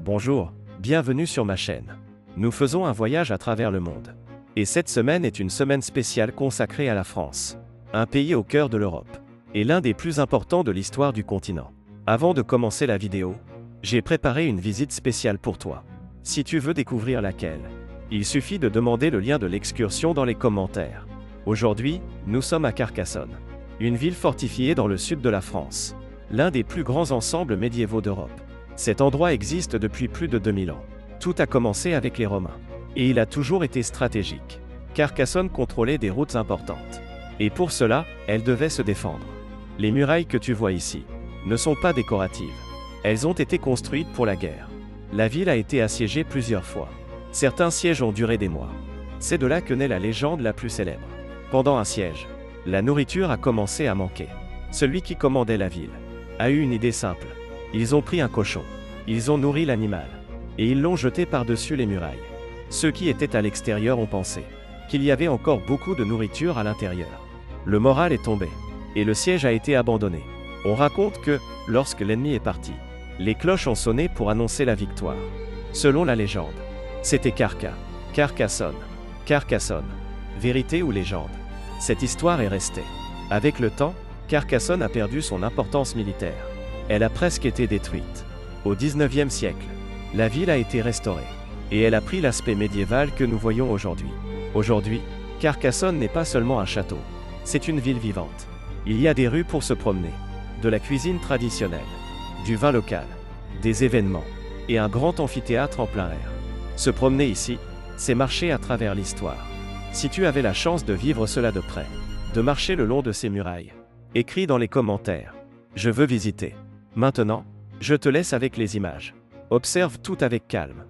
Bonjour, bienvenue sur ma chaîne. Nous faisons un voyage à travers le monde. Et cette semaine est une semaine spéciale consacrée à la France. Un pays au cœur de l'Europe. Et l'un des plus importants de l'histoire du continent. Avant de commencer la vidéo, j'ai préparé une visite spéciale pour toi. Si tu veux découvrir laquelle, il suffit de demander le lien de l'excursion dans les commentaires. Aujourd'hui, nous sommes à Carcassonne. Une ville fortifiée dans le sud de la France. L'un des plus grands ensembles médiévaux d'Europe. Cet endroit existe depuis plus de 2000 ans. Tout a commencé avec les Romains. Et il a toujours été stratégique. Carcassonne contrôlait des routes importantes. Et pour cela, elle devait se défendre. Les murailles que tu vois ici ne sont pas décoratives. Elles ont été construites pour la guerre. La ville a été assiégée plusieurs fois. Certains sièges ont duré des mois. C'est de là que naît la légende la plus célèbre. Pendant un siège, la nourriture a commencé à manquer. Celui qui commandait la ville a eu une idée simple. Ils ont pris un cochon. Ils ont nourri l'animal. Et ils l'ont jeté par-dessus les murailles. Ceux qui étaient à l'extérieur ont pensé qu'il y avait encore beaucoup de nourriture à l'intérieur. Le moral est tombé. Et le siège a été abandonné. On raconte que, lorsque l'ennemi est parti, les cloches ont sonné pour annoncer la victoire. Selon la légende, c'était Carcassonne. Carcassonne. Vérité ou légende? Cette histoire est restée. Avec le temps, Carcassonne a perdu son importance militaire. Elle a presque été détruite. Au XIXe siècle, la ville a été restaurée. Et elle a pris l'aspect médiéval que nous voyons aujourd'hui. Aujourd'hui, Carcassonne n'est pas seulement un château. C'est une ville vivante. Il y a des rues pour se promener, de la cuisine traditionnelle, du vin local, des événements, et un grand amphithéâtre en plein air. Se promener ici, c'est marcher à travers l'histoire. Si tu avais la chance de vivre cela de près, de marcher le long de ces murailles, écris dans les commentaires. Je veux visiter. Maintenant, je te laisse avec les images. Observe tout avec calme.